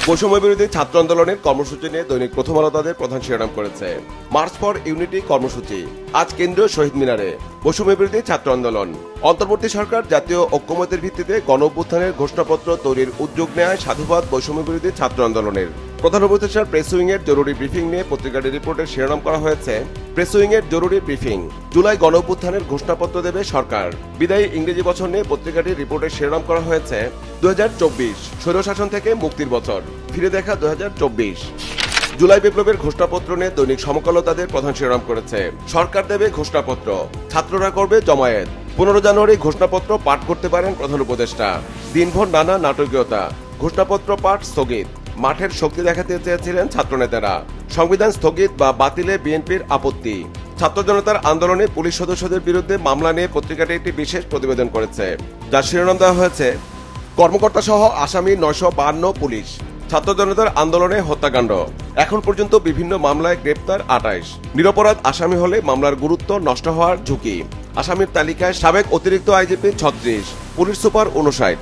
বৈষম্য বিরোধী ছাত্র আন্দোলনের কর্মসূচি নিয়ে দৈনিক প্রথম আলো তাদের প্রধান শিরোনাম করেছে। মার্চ ফর ইউনিটি কর্মসূচি আজ কেন্দ্রীয় শহীদ মিনারে। বৈষম্য বিরোধী ছাত্র আন্দোলন। অন্তর্বর্তী সরকার জাতীয় ঐক্যমত্যের ভিত্তিতে গণ অভ্যুত্থানের ঘোষণাপত্র তৈরির উদ্যোগ নেয় সাধুবাদ বৈষম্য বিরোধী ছাত্র আন্দোলনের। প্রধান উপদেষ্টার প্রেস উইং এর জরুরি ব্রিফিং নিয়ে পত্রিকাটি রিপোর্টের শিরোনাম করা হয়েছে প্রেস উইং এর জরুরি ব্রিফিং, জুলাই গণ অভ্যুত্থানের ঘোষণাপত্র দেবে সরকার। বিদায়ী ইংরেজি বছর নিয়ে পত্রিকাটির রিপোর্টের শিরোনাম করা হয়েছে 2024 স্বৈরশাসন থেকে মুক্তির বছর, ফিরে দেখা 2024। জুলাই বিপ্লবের ঘোষণাপত্র নিয়ে দৈনিক সমকাল তাদের প্রধান শিরোনাম করেছে সরকার দেবে ঘোষণাপত্র, ছাত্ররা করবে জমায়েত। 15 জানুয়ারি ঘোষণাপত্র পাঠ করতে পারেন প্রধান উপদেষ্টা। দিনভর নানা নাটকীয়তা, ঘোষণাপত্র পাঠ স্থগিত। মাঠের শক্তি দেখাতে চেয়েছিলেন ছাত্রনেতারা। সংবিধান স্থগিত বা বাতিলে বিএনপির আপত্তি। ছাত্র জনতার আন্দোলনে পুলিশ সদস্যদের বিরুদ্ধে মামলা নিয়ে পত্রিকাটি একটি বিশেষ প্রতিবেদন করেছে, যার শিরোনাম দেওয়া হয়েছে কর্মকর্তা সহ আসামি 952 পুলিশ। ছাত্র জনতার আন্দোলনে হত্যাকাণ্ড, এখন পর্যন্ত বিভিন্ন মামলায় গ্রেপ্তার 28। নিরপরাধ আসামি হলে মামলার গুরুত্ব নষ্ট হওয়ার ঝুঁকি। আসামির তালিকায় সাবেক অতিরিক্ত আইজিপি 36, পুলিশ সুপার 59।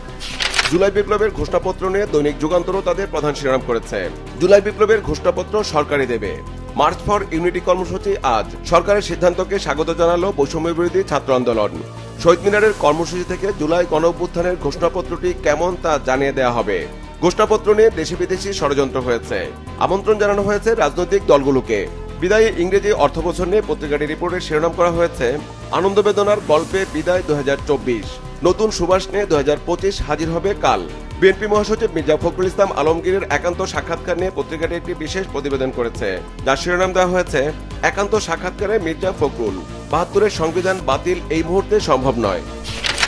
জুলাই বিপ্লবের ঘোষণাপত্র নিয়ে দৈনিক যুগান্তরও তাদের প্রধান শিরোনাম করেছে জুলাই বিপ্লবের ঘোষণাপত্র সরকারই দেবে। মার্চ ফর ইউনিটি কর্মসূচি আজ। সরকারের সিদ্ধান্তকে স্বাগত জানালো বৈষম্য বিরোধী ছাত্র আন্দোলন। শহীদ মিনারের কর্মসূচি থেকে জুলাই গণ অভ্যুত্থানের ঘোষণাপত্রটি কেমন তা জানিয়ে দেওয়া হবে। ঘোষণাপত্র নিয়ে দেশি বিদেশি ষড়যন্ত্র হয়েছে, আমন্ত্রণ জানানো হয়েছে রাজনৈতিক দলগুলোকে। বিদায়ী ইংরেজি অর্থবছর নিয়ে পত্রিকাটি রিপোর্টের শিরোনাম করা হয়েছে আনন্দ বেদনার গল্পে বিদায় 2024, নতুন সুবাস নিয়ে 2025 হাজির হবে কাল। বিএনপি মহাসচিব মির্জা ফখরুল ইসলাম আলমগীরের একান্ত সাক্ষাৎকার নিয়ে পত্রিকাটি একটি বিশেষ প্রতিবেদন করেছে, যার শিরোনাম দেওয়া হয়েছে একান্ত সাক্ষাৎকারে মির্জা ফখরুল, 72-এর সংবিধান বাতিল এই মুহূর্তে সম্ভব নয়।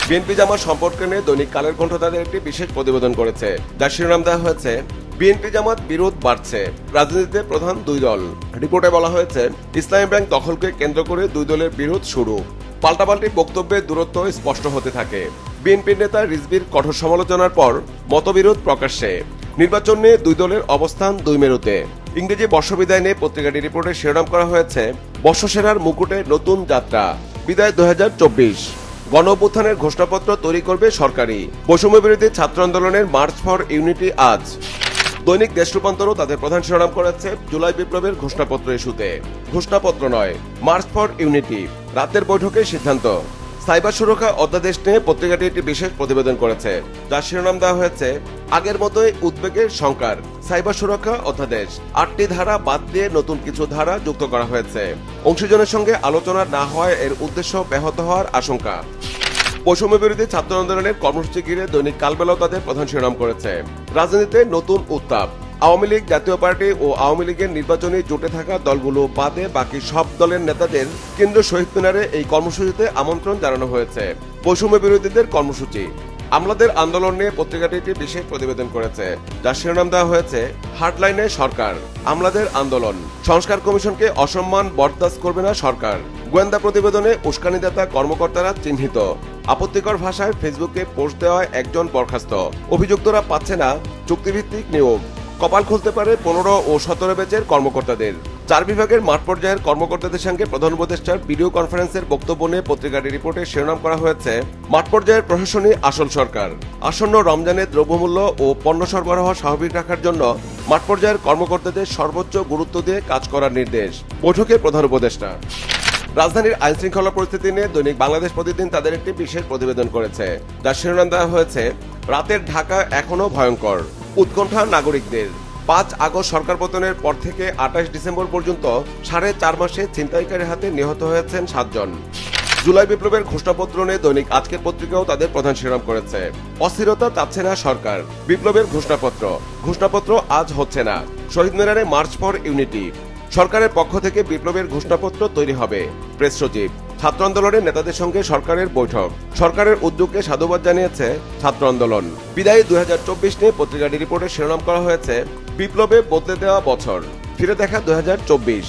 বিএনপি জামাত সম্পর্কে নিয়ে দৈনিক কালের কণ্ঠ তাদের একটি বিশেষ প্রতিবেদন করেছে, যার শিরোনাম দেওয়া হয়েছে বিএনপি জামাত বিরোধ বাড়ছে, রাজনীতিতে প্রধান দুই দল। রিপোর্টে বলা হয়েছে ইসলামী ব্যাংক দখলকে কেন্দ্র করে দুই দলের বিরোধ শুরু। পাল্টাপাল্টি বক্তব্যে দূরত্ব স্পষ্ট হতে থাকে। বিএনপির নেতা রিজভির কঠোর সমালোচনার পর মতবিরোধ প্রকাশ্যে। নির্বাচন নিয়ে দুই দলের অবস্থান দুই মেরুতে। ইংরেজি বর্ষবিদায় নিয়ে পত্রিকাটি রিপোর্টে শিরোনাম করা হয়েছে বর্ষসেরার মুকুটে নতুন যাত্রা, বিদায় 2024। গণ অভ্যুত্থানের ঘোষণাপত্র তৈরি করবে সরকারি। বৈষম্য বিরোধী ছাত্র আন্দোলনের মার্চ ফর ইউনিটি আজ। দৈনিক দেশ রূপান্তরও তাদের প্রধান শিরোনাম করেছে জুলাই বিপ্লবের ঘোষণাপত্র ইস্যুতে। ঘোষণাপত্র নয়, মার্চ ফর ইউনিটি, রাতের বৈঠকে সিদ্ধান্ত। সাইবার সুরক্ষা অধ্যাদেশ নিয়ে পত্রিকাটি একটি বিশেষ প্রতিবেদন করেছে, যার শিরোনাম দেওয়া হয়েছে আগের মতোই উদ্বেগের সংকার। সাইবার সুরক্ষা অধ্যাদেশ 8টি ধারা বাদ দিয়ে নতুন কিছু ধারা যুক্ত করা হয়েছে। অংশীজনের সঙ্গে আলোচনা না হওয়ায় এর উদ্দেশ্য ব্যাহত হওয়ার আশঙ্কা। বৈষম্য বিরোধী ছাত্র আন্দোলনের কর্মসূচি ঘিরে দৈনিক কালবেলাও তাদের প্রধান শিরোনাম করেছে রাজনীতিতে নতুন উত্তাপ। আওয়ামী লীগ, জাতীয় পার্টি ও আওয়ামী লীগের নির্বাচনী জোটে থাকা দলগুলো বাদে বাকি সব দলের নেতাদের কেন্দ্রীয় শহীদ মিনারে এই কর্মসূচিতে আমন্ত্রণ জানানো হয়েছে। বৈষম্য বিরোধীদের কর্মসূচি। আমলাদের আন্দোলন নিয়ে পত্রিকাটি একটি বিশেষ প্রতিবেদন করেছে, যার শিরোনাম দেওয়া হয়েছে হার্ডলাইনে সরকার, আমলাদের আন্দোলন। সংস্কার কমিশনকে অসম্মান বরদাস্ত করবে না সরকার। গোয়েন্দা প্রতিবেদনে উস্কানিদাতা কর্মকর্তারা চিহ্নিত। আপত্তিকর ভাষায় ফেসবুকে পোস্ট দেওয়ায় একজন বরখাস্ত। অভিযুক্তরা পাচ্ছে না চুক্তিভিত্তিক নিয়োগ। কপাল খুলতে পারে 15 ও 17 ব্যাচের কর্মকর্তাদের। 4 বিভাগের মাঠ পর্যায়ের কর্মকর্তাদের সঙ্গে প্রধান উপদেষ্টার ভিডিও কনফারেন্সের বক্তব্য নিয়ে পত্রিকাটি রিপোর্টে শিরোনাম করা হয়েছে মাঠ পর্যায়ের প্রশাসনই আসল সরকার। আসন্ন রমজানে দ্রব্যমূল্য ও পণ্য সরবরাহ স্বাভাবিক রাখার জন্য মাঠ পর্যায়ের কর্মকর্তাদের সর্বোচ্চ গুরুত্ব দিয়ে কাজ করার নির্দেশ। বৈঠকে প্রধান উপদেষ্টা। রাজধানীর আইন শৃঙ্খলা পরিস্থিতি নিয়ে দৈনিক বাংলাদেশ প্রতিদিন তাদের একটি বিশেষ প্রতিবেদন করেছে, যার শিরোনাম দেওয়া হয়েছে রাতের ঢাকা এখনো ভয়ঙ্কর, উৎকণ্ঠা নাগরিকদের। 5 আগস্ট সরকার পতনের পর থেকে 28 ডিসেম্বর পর্যন্ত 4.5 মাসে ছিনতাইকারীর হাতে নিহত হয়েছেন 7 জন। জুলাই বিপ্লবের ঘোষণাপত্র নিয়ে দৈনিক আজকের পত্রিকাও তাদের প্রধান শিরোনাম করেছে অস্থিরতা চাচ্ছে না সরকার, বিপ্লবের ঘোষণাপত্র আজ হচ্ছে না। শহীদ মিনারে মার্চ ফর ইউনিটি। সরকারের পক্ষ থেকে বিপ্লবের ঘোষণাপত্র তৈরি হবে। প্রেস সচিব। ছাত্র আন্দোলনের নেতাদের সঙ্গে সরকারের বৈঠক। সরকারের উদ্যোগকে সাধুবাদ জানিয়েছে ছাত্র আন্দোলন। বিদায়ী 2024 নিয়ে পত্রিকাটি রিপোর্টে শিরোনাম করা হয়েছে বিপ্লবে বদলে দেওয়া বছর, ফিরে দেখা 2024।